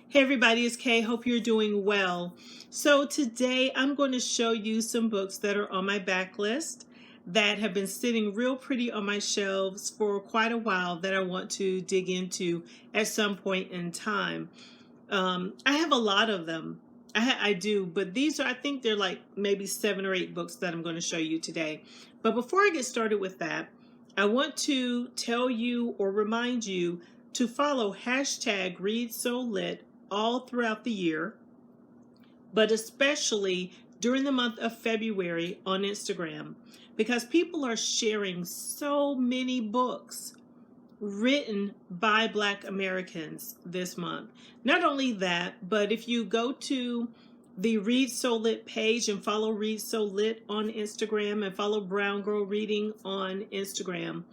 Hey everybody, it's Kay. Hope you're doing well. So today I'm going to show you some books that are on my backlist that have been sitting real pretty on my shelves for quite a while that I want to dig into at some point in time. I have a lot of them. I do, but these are, I think they're like maybe 7 or 8 books that I'm going to show you today. But before I get started with that, I want to tell you or remind you to follow hashtag ReadSoLit all throughout the year, but especially during the month of February on Instagram, because people are sharing so many books written by Black Americans this month. Not only that, but if you go to the Read So Lit page and follow Read So Lit on Instagram and follow Brown Girl Reading on Instagram,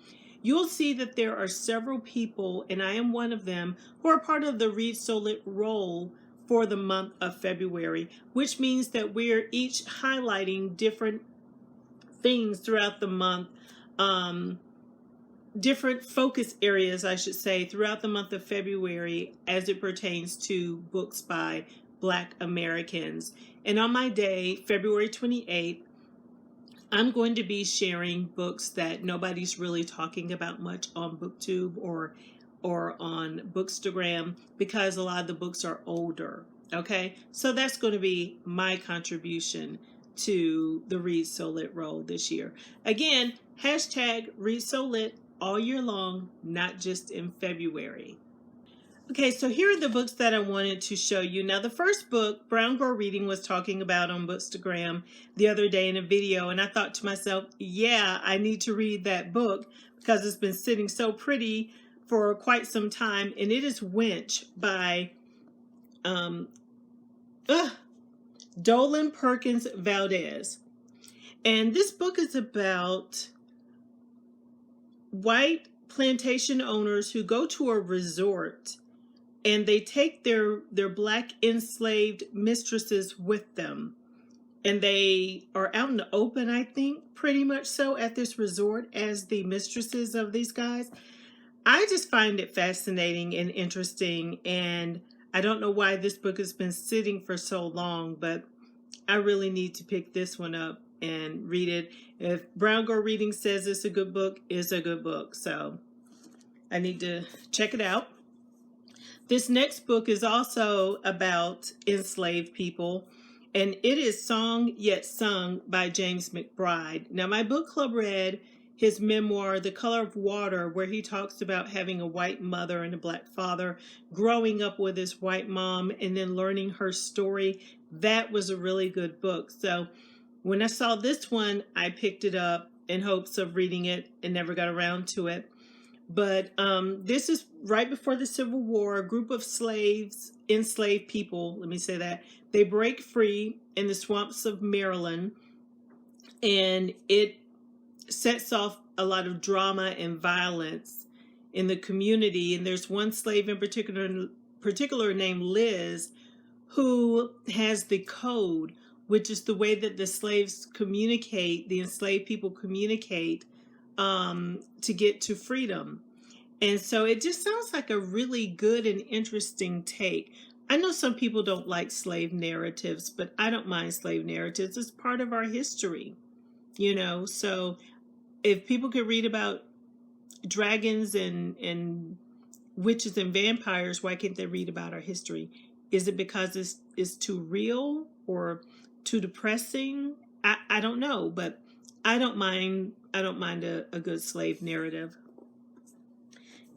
you'll see that there are several people, and I am one of them, who are part of the Read So Lit roll for the month of February, which means that we're each highlighting different things throughout the month, different focus areas, I should say, throughout the month of February as it pertains to books by Black Americans. And on my day, February 28th, I'm going to be sharing books that nobody's really talking about much on BookTube or on Bookstagram, because a lot of the books are older. Okay, so that's going to be my contribution to the Read So Lit roll this year. Again, hashtag Read So Lit all year long, not just in February. Okay, so here are the books that I wanted to show you. Now, the first book, Brown Girl Reading, was talking about on Bookstagram the other day in a video, and I thought to myself, yeah, I need to read that book because it's been sitting so pretty for quite some time, and it is Wench by Dolen Perkins Valdez. And this book is about white plantation owners who go to a resort and they take their Black enslaved mistresses with them. And they are out in the open, I think, pretty much so, at this resort as the mistresses of these guys. I just find it fascinating and interesting, and I don't know why this book has been sitting for so long, but I really need to pick this one up and read it. If Brown Girl Reading says it's a good book, it's a good book. So I need to check it out. This next book is also about enslaved people, and it is Song Yet Sung by James McBride. Now, my book club read his memoir, The Color of Water, where he talks about having a white mother and a Black father, growing up with his white mom, and then learning her story. That was a really good book. So when I saw this one, I picked it up in hopes of reading it and never got around to it. But this is right before the Civil War. A group of enslaved people, let me say that, they break free in the swamps of Maryland, and it sets off a lot of drama and violence in the community. And there's one slave in particular named Liz, who has the code, which is the way that the slaves communicate, the enslaved people communicate to get to freedom. And so it just sounds like a really good and interesting take. I know some people don't like slave narratives, but I don't mind slave narratives. It's part of our history, So if people could read about dragons and witches and vampires, why can't they read about our history? Is it because it's too real or too depressing? I don't know, but I don't mind a good slave narrative.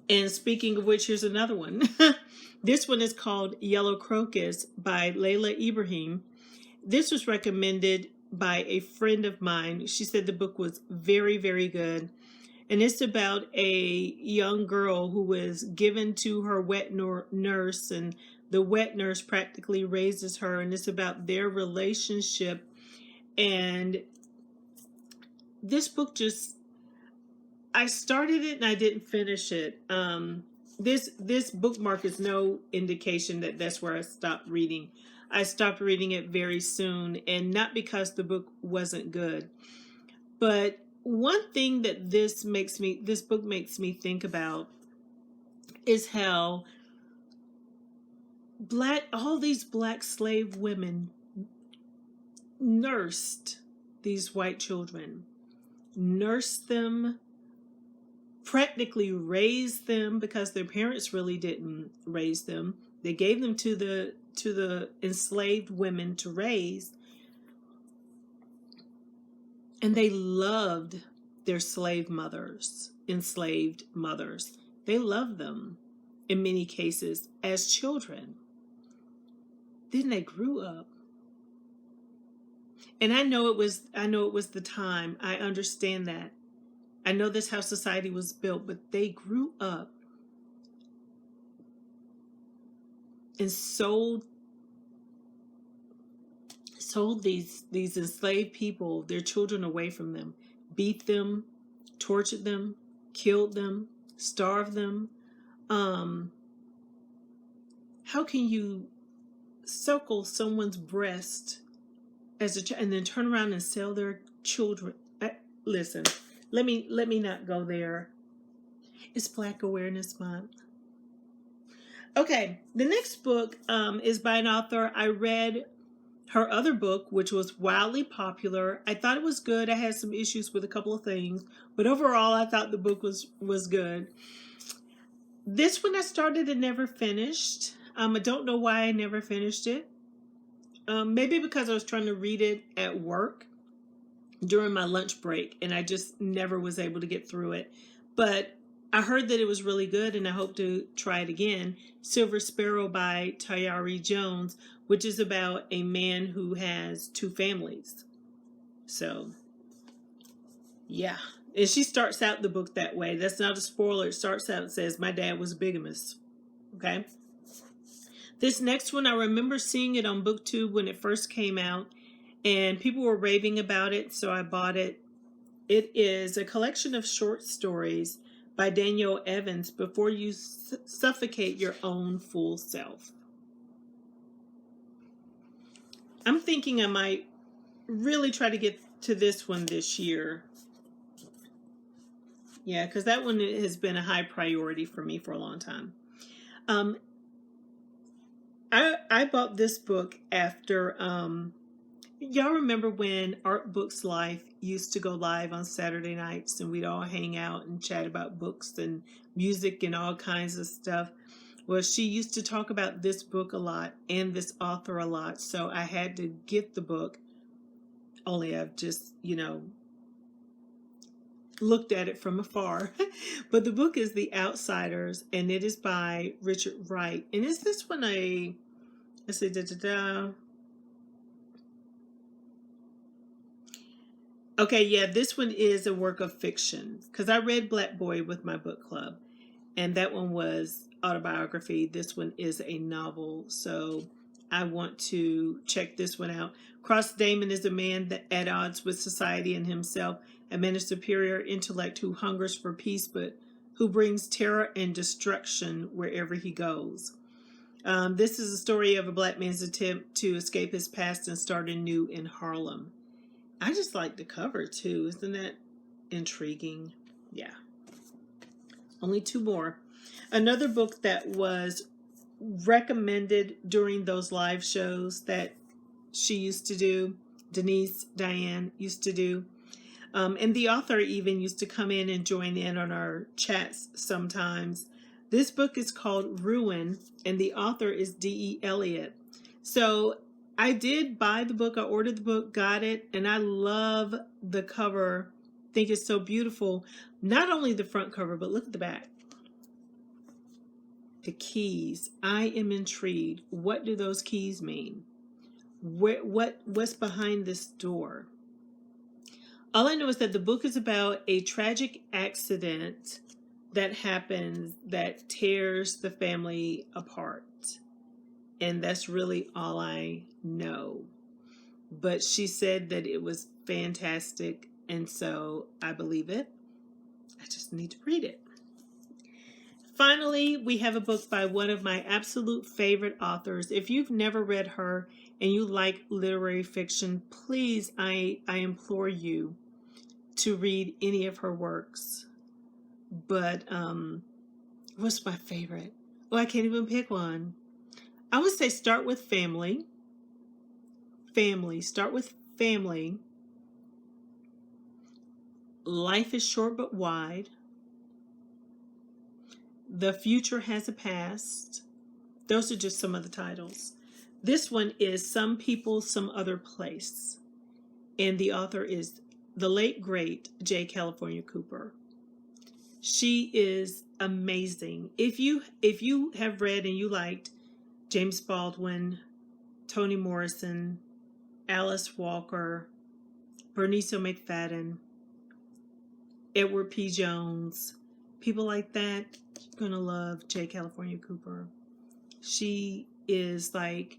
And speaking of which, here's another one. This one is called Yellow Crocus by Layla Ibrahim. This was recommended by a friend of mine. She said the book was very, very good. And it's about a young girl who was given to her wet nurse, and the wet nurse practically raises her, and it's about their relationship. And this book I started it and I didn't finish it. This bookmark is no indication that that's where I stopped reading. I stopped reading it very soon, and not because the book wasn't good, but one thing that this book makes me think about is how all these black slave women nursed these white children, nursed them, practically raised them because their parents really didn't raise them. They gave them to the enslaved women to raise, and they loved their enslaved mothers. They loved them in many cases as children. Then they grew up. And I know it was the time. I understand that. I know that's how society was built, but they grew up and sold these enslaved people, their children, away from them, beat them, tortured them, killed them, starved them. How can you suckle someone's breast as a child and then turn around and sell their children? Listen, let me not go there. It's Black Awareness Month. Okay, the next book is by an author. I read her other book, which was wildly popular. I thought it was good. I had some issues with a couple of things, but overall, I thought the book was good. This one I started and never finished. I don't know why I never finished it. Maybe because I was trying to read it at work during my lunch break, and I just never was able to get through it. But I heard that it was really good, and I hope to try it again. Silver Sparrow by Tayari Jones, which is about a man who has 2 families. So, yeah. And she starts out the book that way. That's not a spoiler. It starts out and says, my dad was bigamous. Okay? This next one, I remember seeing it on BookTube when it first came out, and people were raving about it, so I bought it. It is a collection of short stories by Danielle Evans, Before You Suffocate Your Own Full Self. I'm thinking I might really try to get to this one this year. Yeah, because that one has been a high priority for me for a long time. I bought this book after, y'all remember when Art Books Life used to go live on Saturday nights and we'd all hang out and chat about books and music and all kinds of stuff? Well, she used to talk about this book a lot and this author a lot, so I had to get the book. Only I've just, looked at it from afar. But the book is The Outsiders, and it is by Richard Wright. And is this one let's see, Okay, yeah, this one is a work of fiction, because I read Black Boy with my book club, and that one was autobiography. This one is a novel, so I want to check this one out. Cross Damon is a man that at odds with society and himself, a man of superior intellect who hungers for peace, but who brings terror and destruction wherever he goes. This is a story of a black man's attempt to escape his past and start anew in Harlem. I just like the cover too. Isn't that intriguing? Yeah. Only 2 more. Another book that was recommended during those live shows that she used to do, Denise Diane used to do. And the author even used to come in and join in on our chats sometimes. This book is called Ruin, and the author is D.E. Eliot. So I did buy the book. I ordered the book, got it, and I love the cover. I think it's so beautiful. Not only the front cover, but look at the back. The keys. I am intrigued. What do those keys mean? What's behind this door? All I know is that the book is about a tragic accident that happens that tears the family apart. And that's really all I know. But she said that it was fantastic, and so I believe it. I just need to read it. Finally, we have a book by one of my absolute favorite authors. If you've never read her and you like literary fiction, please, I implore you to read any of her works. But what's my favorite? Oh, I can't even pick one. I would say start with family. Family. Start with family. Life is short but wide. The future has a past. Those are just some of the titles. This one is Some People, Some Other Place. And the author is the late, great J. California Cooper. She is amazing. If you have read and you liked James Baldwin, Toni Morrison, Alice Walker, Bernice McFadden, Edward P. Jones, people like that, you're gonna love J. California Cooper. She is like,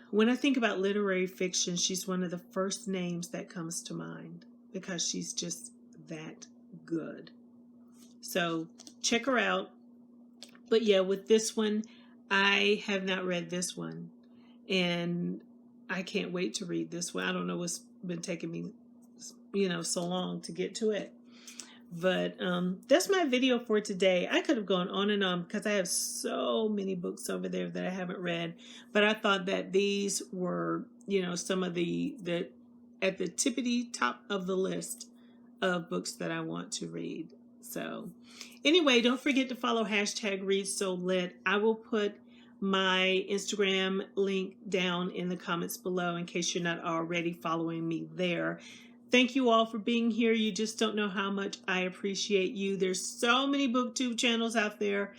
when I think about literary fiction, she's one of the first names that comes to mind because she's just that good. So check her out. But yeah, with this one, I have not read this one, and I can't wait to read this one. I don't know what's been taking me, so long to get to it. But that's my video for today. I could have gone on and on because I have so many books over there that I haven't read. But I thought that these were, some of the at the tippity top of the list of books that I want to read. So anyway, don't forget to follow #ReadSoLit. I will put my Instagram link down in the comments below in case you're not already following me there. Thank you all for being here. You just don't know how much I appreciate you. There's so many booktube channels out there,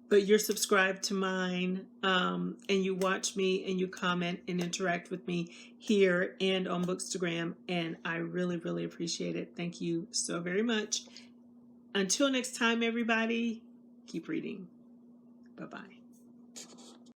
but you're subscribed to mine, and you watch me and you comment and interact with me here and on Bookstagram, and I really, really appreciate it. Thank you so very much. Until next time, everybody, keep reading. Bye-bye.